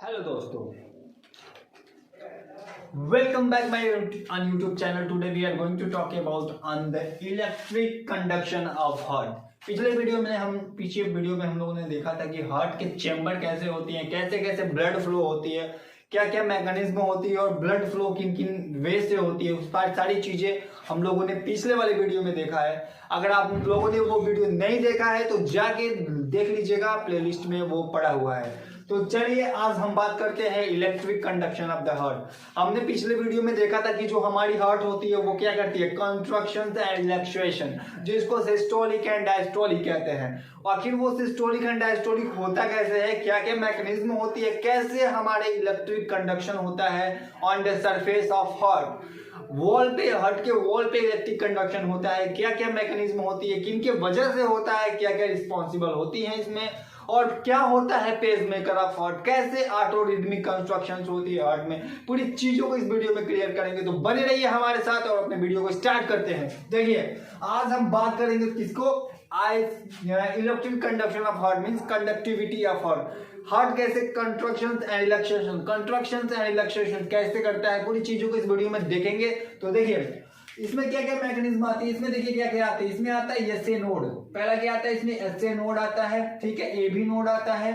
Hello दोस्तों, welcome back my on YouTube channel. Today we are going to talk about on the electric conduction of heart. पिछले video में हम लोगों ने देखा था कि हार्ट के चैम्बर कैसे होती हैं, कैसे कैसे ब्लड फ्लो होती है, क्या क्या मैकेनिज्म होती है और ब्लड फ्लो किन किन वे से होती है, उस पर सारी चीजें हम लोगों ने पिछले वाले वीडियो में देखा है। अगर आप लोगों ने वो वीडियो नहीं देखा है तो जाके देख लीजिएगा, प्लेलिस्ट में वो पड़ा हुआ है। तो चलिए आज हम बात करते हैं electric conduction of the heart. हमने पिछले वीडियो में देखा था कि जो हमारी हार्ट होती है वो क्या करती है, कंट्रक्शन एंड रिलैक्सेशन, जिसको सिस्टोलिक एंड डायस्टोलिक कहते हैं। आखिर वो सिस्टोलिक एंड डायस्टोलिक होता कैसे है, क्या क्या मैकेनिज्म होती है, कैसे हमारे इलेक्ट्रिक कंडक्शन होता है on the surface of heart, wall पे, हार्ट के वॉल पे इलेक्ट्रिक कंडक्शन होता है, क्या क्या मैकेनिज्म होती है, किन के वजह से होता है, क्या क्या रिस्पॉन्सिबल होती है इसमें, और क्या होता है पेस मेकर ऑफ हार्ट, कैसे ऑटोरिदमिक कंस्ट्रक्शंस होती है हार्ट में, पूरी चीजों को इस वीडियो में क्लियर करेंगे। तो बने रहिए हमारे साथ और अपने वीडियो को स्टार्ट करते हैं। देखिए आज हम बात करेंगे किसको, electric conduction of heart means conductivity of heart कैसे कंट्रक्शन एंड रिलैक्सेशन कैसे करता है, पूरी चीजों को इस वीडियो में देखेंगे। तो देखिए इसमें क्या क्या मैकेनिज्म आती है, इसमें देखिए क्या क्या आते हैं। इसमें आता है एसए नोड, पहला क्या आता है इसमें, एसए नोड आता है, ठीक है, ए बी नोड आता है।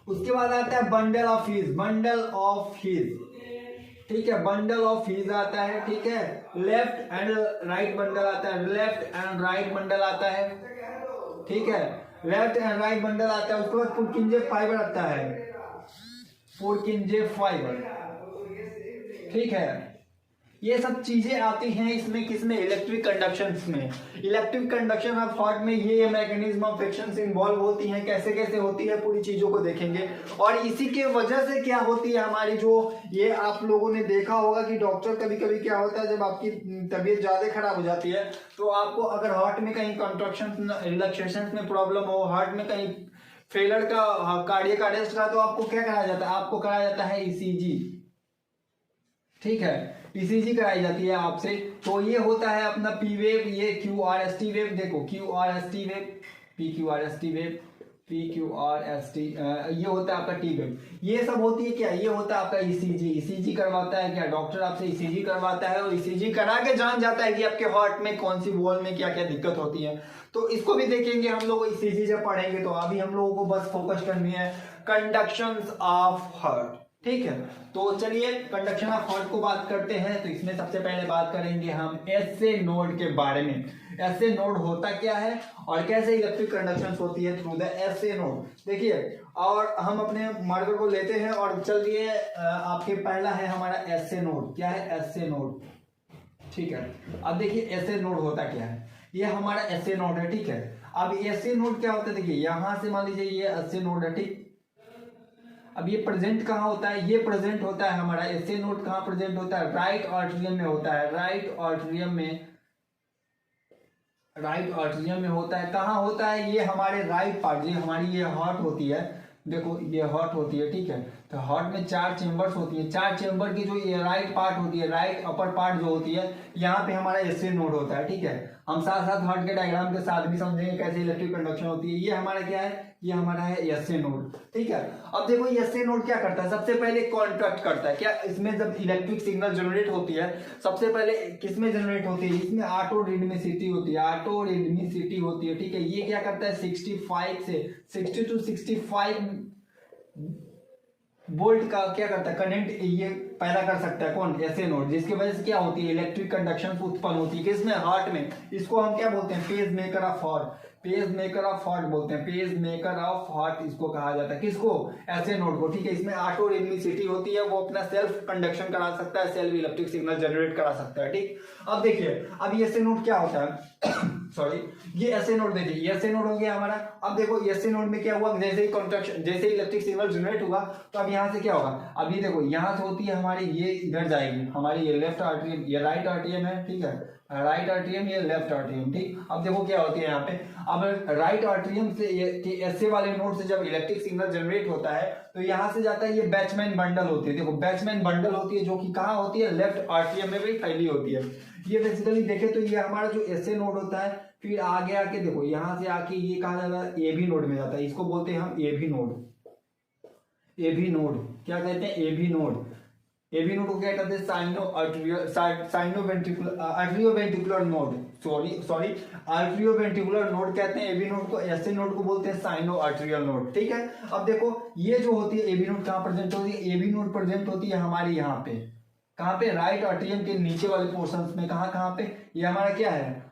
उसके बाद आता है बंडल ऑफ हीज, ठीक है, बंडल ऑफ हीज आता है, ठीक है, लेफ्ट एंड राइट बंडल आता है, लेफ्ट एंड राइट बंडल आता है, ठीक है, लेफ्ट एंड राइट बंडल आता है। उसके बाद पुरकिंजे फाइबर आता है, पुरकिंजे फाइबर, ठीक है, ये सब चीजें आती हैं इसमें, किसमें, इलेक्ट्रिक कंडक्शन में। इलेक्ट्रिक कंडक्शन ऑफ हार्ट में ये मैकेनिज्म ऑफ फ्रिक्शन से इन्वॉल्व होती हैं, कैसे कैसे होती है पूरी चीजों को देखेंगे। और इसी के वजह से क्या होती है हमारी, जो ये आप लोगों ने देखा होगा कि डॉक्टर कभी कभी क्या होता है, जब आपकी तबीयत ज्यादा खराब हो जाती है तो आपको अगर हार्ट में कहीं कंट्रक्शन रिलैक्सेशन में प्रॉब्लम हो, हार्ट में कहीं फेलर का, कार्डियक अरेस्ट का, तो आपको क्या कराया जाता है, आपको कराया जाता है ईसीजी, ठीक है, ईसीजी कराई जाती है आपसे। तो ये होता है अपना पी वेव, ये Q R S T wave, देखो Q R S T wave, P Q R S T wave, P Q R S T, ये होता है आपका टी वेव। ये सब होती है क्या, ये होता है आपका ईसीजी। ईसीजी करवाता है क्या, डॉक्टर आपसे ईसीजी करवाता है और ईसीजी करा के जान जाता है कि आपके हार्ट में कौन सी वॉल में क्या क्या दिक्कत होती है। तो इसको भी देखेंगे हम लोग ईसीजी जब पढ़ेंगे। तो अभी हम लोगों को बस फोकस करनी है कंडक्शंस ऑफ हार्ट, ठीक है। तो चलिए कंडक्शन ऑफ हार्ट को बात करते हैं। तो इसमें सबसे पहले बात करेंगे हम एसए नोड के बारे में। एसए नोड होता क्या है और कैसे इलेक्ट्रिक कंडक्शन होती है थ्रू द एसए नोड, देखिए। और हम अपने मार्कर को लेते हैं और चलिए आपके पहला है हमारा एसए नोड। क्या है एसए नोड, ठीक है। अब देखिए एसए नोड होता क्या है, ये हमारा एसए नोड है, ठीक है। अब एसए नोड क्या होता है, देखिए यहां से मान लीजिए ये एसए नोड है, ठीक। अब ये प्रेजेंट कहाँ होता है, ये प्रेजेंट होता है हमारा एसए नोड कहाँ प्रेजेंट होता है, राइट आर्टरियम में होता है, राइट आर्टरियम में होता है। कहाँ होता है, ये हमारे राइट पार्ट, ये हमारी ये हार्ट होती है, देखो ये हार्ट होती है, ठीक है। तो हार्ट में 4 चेंबर्स होती है, 4 चेंबर की जो ये राइट पार्ट होती है, राइट अपर पार्ट जो होती है, यहाँ पे हमारा एसए नोड होता है, ठीक है। हम साथ साथ हार्ट के डायग्राम के साथ भी समझेंगे कैसे इलेक्ट्रिक कंडक्शन होती है। ये हमारा क्या है, ये हमारा है एसए नोड, ठीक है। अब देखो एसए नोड क्या करता है, सबसे पहले कॉन्ट्रैक्ट करता है। क्या इसमें जब इलेक्ट्रिक सिग्नल जनरेट होती है, सबसे पहले किसमें जनरेट होती है, इसमें ऑटोरिदमिसिटी होती है, ऑटोरिदमिसिटी होती है, ठीक है। ये क्या करता है 65 से 60 to 65 वोल्ट का क्या करता है, करंट ये पैदा कर सकता है, कौन, एसए नोड, जिसकी वजह से क्या होती है, इलेक्ट्रिक कंडक्शन उत्पन्न होती है किसमें, हार्ट में। इसको हम क्या बोलते हैं, pacemaker of heart, pacemaker of heart बोलते हैं, पेस मेकर ऑफ हार्ट इसको कहा जाता है, किसको, एसए नोड को, ठीक है। इसमें ऑटोरिदमिसिटी होती है, वो अपना सेल्फ कंडक्शन करा सकता है, सेल्फ इलेक्ट्रिक सिग्नल जनरेट करा सकता है, ठीक। अब देखिए अब ये एसए नोड क्या होता है सॉरी, ये एसए नोड, देखिए ये एसए नोड हो गया हमारा। अब देखो एसए नोड में क्या हुआ, जैसे ही कंडक्शन, जैसे ही इलेक्ट्रिक सिग्नल जनरेट हुआ तो अब यहाँ से क्या होगा, अब ये देखो यहाँ से होती है हमारी, ये इधर जाएगी हमारी, ये लेफ्ट आर्टरियम, ये राइट आर्टरियम है, ठीक है, राइट आर्टरियम, ये लेफ्ट आर्टरियम, ठीक। अब देखो क्या होती है यहाँ पे, अब राइट आर्टरियम से एसए वाले नोड से जब इलेक्ट्रिक सिग्नल जनरेट होता है तो यहाँ से जाता है, ये बैचमैन बंडल होती है, देखो बैचमैन बंडल होती है, जो कि कहाँ होती है, लेफ्ट आर्टरियम में भी फैली होती है। ये बेसिकली देखे तो ये हमारा जो एसए नोड होता है, फिर आगे आके देखो यहाँ से आके ये कहाँ जाता है, ए बी नोड में जाता है, इसको बोलते हैं हम A B node, AB node, क्या कहते हैं एबी नोड। एबी नोड को क्या कहते हैं आर्ट्रियोवेंट्रिकुलर नोड, सॉरी आर्ट्रियोवेंट्रिकुलर नोड कहते हैं एबी नोड को। ऐसे नोड को बोलते हैं साइनो आर्ट्रियल नोड, ठीक है। अब देखो ये जो होती है एबी नोड कहाँ प्रेजेंट होती है, एबी नोड प्रेजेंट होती है हमारी यहाँ पे, कहाँ पे, राइट आर्ट्रियम के नीचे वाले पोर्शन में। कहाँ पे, ये हमारा क्या है,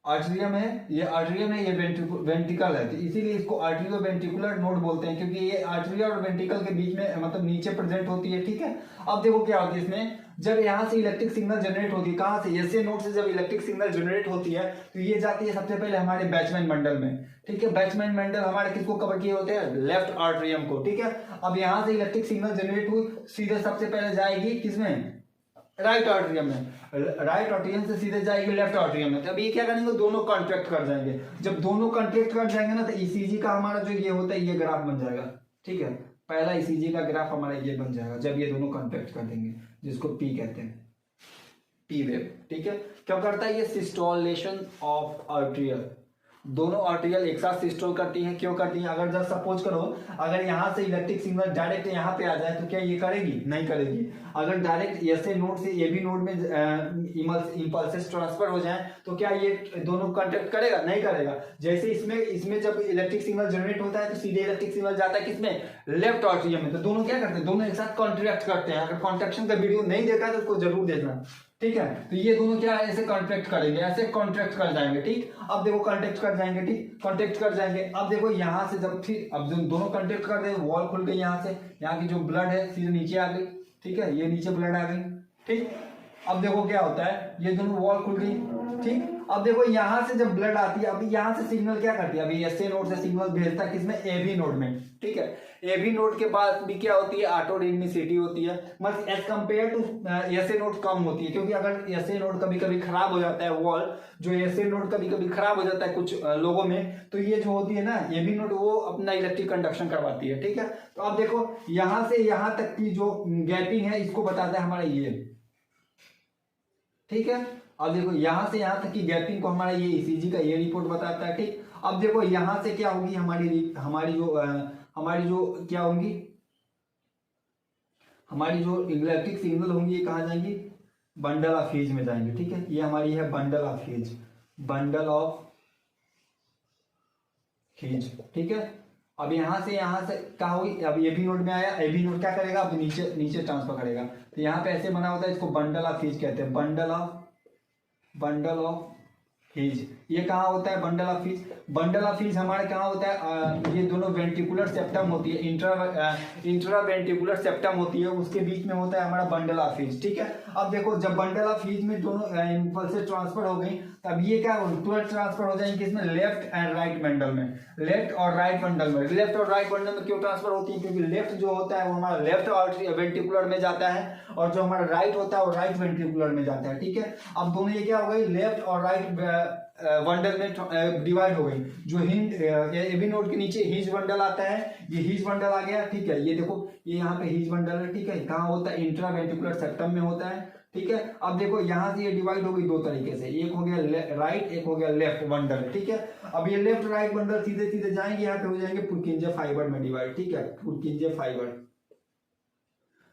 आर्ट्रियम है, ये आर्ट्रियम है, ये वेंट्रिकल है, तो इसीलिए इसको आर्ट्रियो वेंट्रिकुलर नोड बोलते हैं, क्योंकि ये आर्ट्रिया और वेंट्रिकल के बीच में मतलब नीचे प्रेजेंट होती है, ठीक है। अब देखो क्या होती है इसमें, जब यहाँ से इलेक्ट्रिक सिग्नल जनरेट होती है, कहाँ से, ऐसे नोड से जब इलेक्ट्रिक सिग्नल जनरेट होती है तो ये जाती है सबसे पहले हमारे बैचमैन मंडल में, ठीक है। बैचमैन मंडल हमारे किसको कवर किए होते हैं, लेफ्ट आर्ट्रियम को, ठीक है। अब यहाँ से इलेक्ट्रिक सिग्नल जनरेट हुई, सीधे सबसे पहले जाएगी किसमें, राइट आर्ट्रियम में, राइट आर्ट्रियम से सीधे जाएगी लेफ्ट आर्ट्रियम में। तो अब ये क्या करेंगे, दोनों कॉन्ट्रैक्ट कर जाएंगे। जब दोनों कॉन्ट्रैक्ट कर जाएंगे ना तो ईसीजी का हमारा जो ये होता है ये ग्राफ बन जाएगा, ठीक है। पहला ईसीजी का ग्राफ हमारा ये बन जाएगा जब ये दोनों कॉन्ट्रैक्ट कर देंगे, जिसको पी कहते हैं, पी वेव, ठीक है। क्या करता है ये, सिस्टोलेशन ऑफ आर्ट्रियल, दोनों आर्ट्रियल एक साथ सिस्टोल करती हैं। क्यों करती हैं, अगर जब सपोज करो अगर यहाँ से इलेक्ट्रिक सिग्नल डायरेक्ट यहाँ पे आ जाए तो क्या ये करेगी, नहीं करेगी। अगर डायरेक्ट ऐसे नोड से एबी नोड में इंपल्सेस ट्रांसफर हो जाए तो क्या ये दोनों कॉन्टैक्ट करेगा, नहीं करेगा। जैसे इसमें जब इलेक्ट्रिक सिग्नल जनरेट होता है तो सीधे इलेक्ट्रिक सिग्नल जाता है किसमें, लेफ्ट आर्ट्रियम में, तो दोनों क्या करते हैं, दोनों एक साथ कॉन्ट्रैक्ट करते हैं। अगर कॉन्ट्रैक्शन का वीडियो नहीं देखा है तो उसको जरूर देखना, ठीक है। तो ये दोनों क्या है, ऐसे कॉन्ट्रैक्ट करेंगे, ऐसे कॉन्ट्रैक्ट कर जाएंगे, ठीक। अब देखो कॉन्ट्रैक्ट कर जाएंगे, ठीक, कॉन्ट्रैक्ट कर जाएंगे। अब देखो यहाँ से जब फिर अब दोनों कॉन्ट्रैक्ट कर रहे हैं, वॉल खुल गई, यहाँ से यहाँ की जो ब्लड है सीधे नीचे आ गई, ठीक है, ये नीचे ब्लड आ गई, ठीक। अब देखो क्या होता है, ये दोनों वॉल खुल गई, ठीक। अब देखो यहाँ से जब ब्लड आती है, अभी यहाँ से सिग्नल क्या करती है, अभी एसए नोड से सिग्नल भेजता है किसमें, एबी नोड में, ठीक है। एबी नोड के बाद भी क्या होती है, ऑटोडिग्निसिटी होती है, मतलब as compare to SA node कम होती है, क्योंकि अगर एसए नोड कभी कभी खराब हो जाता है, वॉल जो एसए नोड कभी कभी खराब हो जाता है कुछ लोगों में, तो ये जो होती है ना एबी नोड वो अपना इलेक्ट्रिक कंडक्शन करवाती है, ठीक है। तो अब देखो यहाँ से यहाँ तक की जो गैपिंग है इसको बताता है हमारा ये, ठीक है। अब देखो यहाँ से यहाँ तक की गैपिंग को हमारा ये ईसीजी का ये रिपोर्ट बताता है, ठीक। अब देखो यहाँ से क्या होगी, हमारी जो क्या होंगी, हमारी जो इलेक्ट्रिक सिग्नल होंगी ये कहाँ जाएंगी, बंडल ऑफ ह्यूज में जाएंगे, ठीक है। ये हमारी है bundle of huge, bundle of huge, ठीक है। अब यहाँ से क्या होगी, अब ये भी नोड में आया, ए भी नोड क्या करेगा, अब नीचे ट्रांसफर करेगा, तो यहाँ पे ऐसे बना होता है, इसको बंडल ऑफ ह्यूज कहते हैं, बंडल ऑफ ह्यूज। ये कहाँ होता है, bundle of huge, bundle of huge हमारे कहाँ होता है, ये दोनों वेंट्रिकुलर सेप्टम होती है, इंट्रा वेंट्रिकुलर सेप्टम होती है, उसके बीच में होता है हमारा बंडल ऑफ ह्यूज, ठीक है। अब देखो जब बंडल ऑफ ह्यूज में दोनों इम्पल्सेस ट्रांसफर हो गई, तब ये क्या तुरंत ट्रांसफर हो जाएंगे किसमें, लेफ्ट एंड राइट बंडल में, लेफ्ट और राइट बंडल में। लेफ्ट और राइट बंडल में क्यों ट्रांसफर होती है, क्योंकि लेफ्ट जो होता है वो हमारा लेफ्ट वेंट्रिकुलर में जाता है, और जो हमारा राइट होता है वो राइट वेंट्रिकुलर में जाता है, ठीक है। अब दोनों ये क्या हो गई, लेफ्ट और राइट बंडल में डिवाइड हो गई। जो एबी नोड के नीचे हीज बंडल आता है, ये हीज बंडल आ गया, ठीक है। ये देखो ये यहाँ पे हीज बंडल है, ठीक है, कहाँ होता है, इंट्रा वेंट्रिकुलर सेप्टम में होता है, ठीक है। अब देखो यहाँ से ये डिवाइड हो गई दो तरीके से, एक हो गया राइट, एक हो गया लेफ्ट बंडल, ठीक है। अब ये लेफ्ट राइट बंडल सीधे सीधे जाएंगे, यहाँ पे हो जाएंगे पुरकिंजे फाइबर में डिवाइड, ठीक है, पुरकिंजे फाइबर।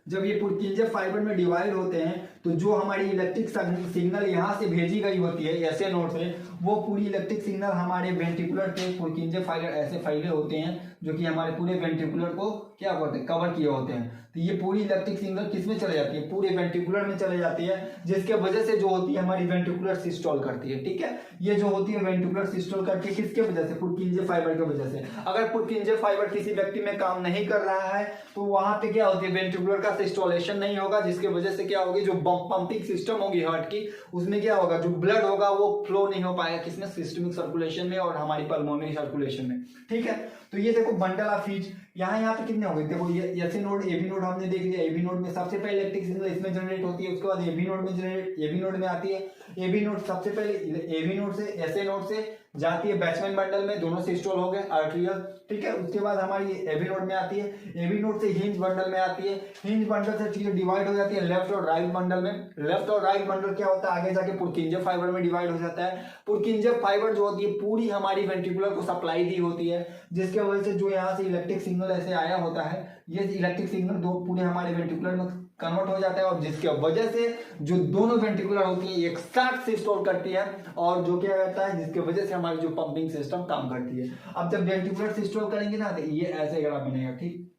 जब ये पुरकिंजे फाइबर में डिवाइड होते हैं तो जो हमारी इलेक्ट्रिक सिग्नल यहाँ से भेजी गई होती है ऐसे नोड से, वो पूरी इलेक्ट्रिक सिग्नल हमारे वेंट्रिकुलर के पुरकिंजे फाइबर ऐसे फैले होते हैं जो कि हमारे पूरे वेंट्रिकुलर को क्या करते हैं, कवर किए होते हैं। तो ये पूरी इलेक्ट्रिक सिग्नल किसमें चले जाती है, पूरे वेंट्रिकुलर में चले जाती है, जिसके वजह से जो होती है हमारी वेंट्रिकुलर सिस्टोल करती है, ठीक है। ये जो होती है वेंट्रिकुलर सिस्टोल करती है किसके वजह से, पुरकिंजे फाइबर की वजह से। अगर पुरकिंजे फाइबर किसी व्यक्ति में काम नहीं कर रहा है तो वहां पे क्या होती है, वेंट्रिकुलर का सिस्टोलेशन नहीं होगा, जिसके वजह से क्या होगी, जो पंपिंग सिस्टम होगी हार्ट की, उसमें क्या होगा, जो ब्लड होगा वो फ्लो नहीं हो पाएगा किसमें, सिस्टमिक सर्कुलेशन में और हमारी पल्मोनरी सर्कुलेशन में, ठीक है। तो ये देखो बंडल ऑफ ह्यूज यहाँ पे कितने हो गए, देखो ये ऐसे नोड एबी नोड हमने देख लिया, एबी नोड में सबसे पहले इलेक्ट्रिक सिग्नल इसमें जनरेट होती है, उसके बाद एबी नोड में एबी नोड में आती है, एबी नोड सबसे पहले एबी नोड से ऐसे नोड से जाती है बैचमैन बंडल में, दोनों सिस्टोल हो गए आर्ट्रियल, ठीक है। उसके बाद हमारी एबी नोड में आती है, एबी नोड से हिंज बंडल में आती है, हिंज बंडल से चीजें डिवाइड हो जाती है लेफ्ट और राइट बंडल में। लेफ्ट और राइट बंडल क्या होता है, आगे जाके पुरकिंजे फाइबर में डिवाइड हो जाता है। पुरकिंजे फाइबर जो होती है पूरी हमारी वेंट्रिकुलर को सप्लाई दी होती है, जिसके वजह से जो यहाँ से इलेक्ट्रिक सिग्नल सिग्नल ऐसे आया होता है, ये इलेक्ट्रिक सिग्नल दो पूरे हमारे वेंट्रिकुलर में कन्वर्ट हो जाता है और जिसके वजह से जो दोनों वेंट्रिकुलर होती है एक साथ से स्टोर करती है और जो क्या करता है जिसके वजह से हमारी जो पंपिंग सिस्टम काम करती है। अब जब वेंट्रिकुलर से स्टोर करेंगे ना तो ये ऐसे ग्राफ बनेगा, ठीक,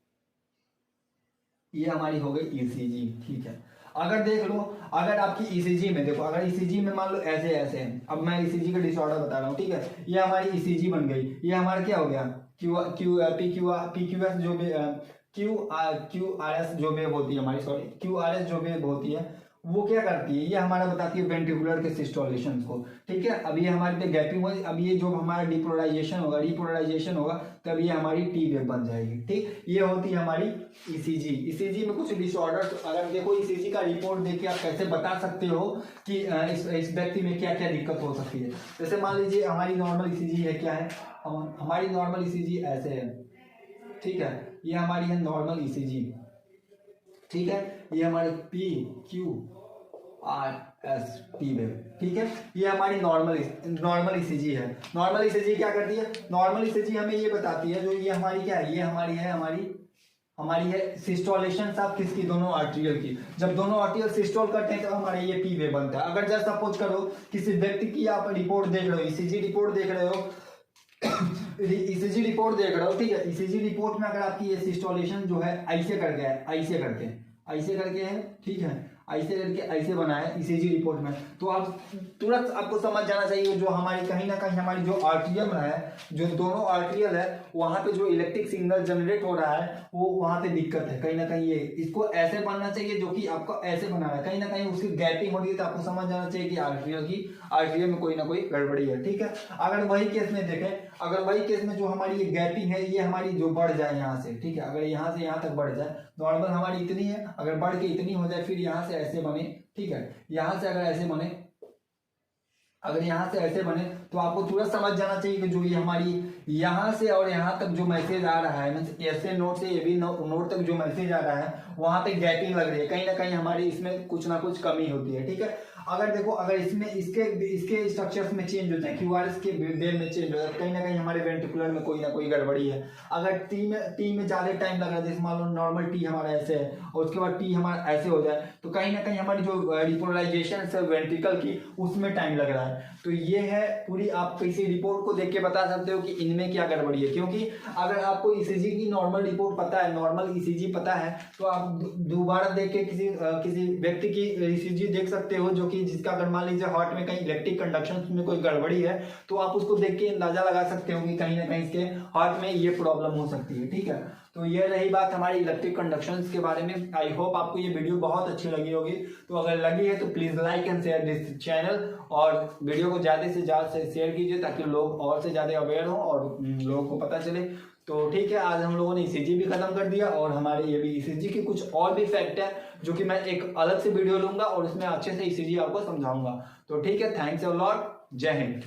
ये हमारी हो गई ईसीजी, ठीक है। अगर देख लो, अगर आपकी ईसीजी में देखो, अगर ईसीजी में मान लो ऐसे ऐसे है, अब मैं ईसीजी का डिसऑर्डर बता रहा हूँ, ठीक है, ये हमारी ईसीजी बन गई, ये हमारा क्या हो गया पीक्यूएस जो भी क्यूआरएस जो वेव होती है हमारी, सॉरी क्यूआरएस जो वेव होती है वो क्या करती है, ये हमारा बताती है वेंट्रिकुलर के सिस्टोलेशन को, ठीक है। अब ये हमारे पे गैपिंग हुई, अब ये जो हमारा रिपोलराइजेशन होगा तब ये हमारी टी वेव बन जाएगी, ठीक। ये होती है हमारी ईसीजी। ईसीजी में कुछ डिसऑर्डर, अगर देखो ईसीजी का रिपोर्ट देख के आप कैसे बता सकते हो कि इस व्यक्ति में क्या क्या दिक्कत हो सकती है। जैसे मान लीजिए हमारी नॉर्मल ईसीजी है, क्या है, हमारी नॉर्मल ईसीजी ऐसे है, ठीक है, ये हमारी है नॉर्मल ईसीजी, ठीक है, ये हमारे P Q R S T wave, ठीक है, ये हमारी नॉर्मल ईसीजी है। नॉर्मल ईसीजी क्या करती है, नॉर्मल ईसीजी हमें ये बताती है, जो ये हमारी क्या है, ये हमारी है सिस्टोलेशन ऑफ किसकी, दोनों आर्टेरियल की। जब दोनों आर्टेरियल सिस्टोल करते हैं तो हमारे ये पी वेव बनता है। अगर जैसे सपोज करो किसी व्यक्ति की आप रिपोर्ट देख रहे हो, ईसीजी रिपोर्ट देख रहे हो ईसीजी रिपोर्ट देख रहे हो, ठीक है, ईसीजी रिपोर्ट में अगर आपकी ये सिस्टोलेशन जो है ऐसे करके है, ऐसे करके है, ठीक है, ऐसे करके ऐसे बना है ईसीजी रिपोर्ट में, तो आप तुरंत आपको समझ जाना चाहिए जो हमारी कहीं ना कहीं हमारी जो आर्टेरियम है, जो दोनों आर्टेरियल है वहां पे जो इलेक्ट्रिक सिग्नल जनरेट हो रहा है वो वहां पे दिक्कत है कहीं ना कहीं। ये इसको ऐसे बनना चाहिए जो कि आपको ऐसे बना है, कहीं ना कहीं उसकी गैपिंग हो रही है तो आपको समझ जाना चाहिए कि आर्टेरियल में कोई ना कोई गड़बड़ी है, ठीक है। अगर वही केस में देखें, अगर वही केस में जो हमारी ये गैपिंग है ये हमारी जो बढ़ जाए यहाँ से, ठीक है, अगर यहाँ से यहाँ तक बढ़ जाए, नॉर्मल हमारी इतनी है, अगर बढ़ के इतनी हो जाए, फिर यहाँ से ऐसे बने, ठीक है, यहाँ से अगर ऐसे बने, अगर यहाँ से ऐसे बने तो आपको तुरंत समझ जाना चाहिए कि जो ये हमारी यहाँ से और यहाँ तक जो मैसेज आ रहा है, मीन्स ऐसे नोट से ये भी नोट तक जो मैसेज आ रहा है वहां पे गैपिंग लग रही है, कहीं ना कहीं हमारी इसमें कुछ ना कुछ कमी होती है, ठीक है। अगर देखो, अगर इसमें इसके स्ट्रक्चर्स में चेंज होते हैं, क्यूआरएस के वेव में चेंज होता है, कहीं ना कहीं हमारे वेंट्रिकुलर में कोई ना कोई गड़बड़ी है। अगर टी में ज्यादा टाइम लग रहा है, जैसे मान लो नॉर्मल टी हमारा ऐसे है और उसके बाद टी हमारा ऐसे हो जाए, तो कहीं ना कहीं हमारी जो रिपोलराइजेशन है वेंट्रिकल की उसमें टाइम लग रहा है। तो ये है पूरी, आप किसी रिपोर्ट को देख के बता सकते हो कि इनमें क्या गड़बड़ी है, क्योंकि अगर आपको ईसीजी की नॉर्मल रिपोर्ट पता है, नॉर्मल ईसीजी पता है, तो आप दोबारा देख के किसी व्यक्ति की ईसीजी देख सकते हो जो कि जिसका अगर मान लीजिए हार्ट में कहीं इलेक्ट्रिक कंडक्शन में कोई गड़बड़ी है तो आप उसको देख के अंदाजा लगा सकते हो कि कहीं ना कहीं इसके हार्ट में ये प्रॉब्लम हो सकती है, ठीक है। तो ये रही बात हमारी इलेक्ट्रिक कंडक्शंस के बारे में। आई होप आपको ये वीडियो बहुत अच्छी लगी होगी, तो अगर लगी है तो please like and share this channel और वीडियो को ज्यादा से ज्यादा शेयर कीजिए ताकि लोग और से ज्यादा अवेयर हो और लोगों को पता चले। तो ठीक है, आज हम लोगों ने ईसीजी भी खत्म कर दिया और हमारे ये भी ईसीजी के कुछ और भी फैक्ट है जो कि मैं एक अलग से वीडियो लूंगा और उसमें अच्छे से ईसीजी आपको समझाऊंगा। तो ठीक है, थैंक्स अ लॉट, जय हिंद।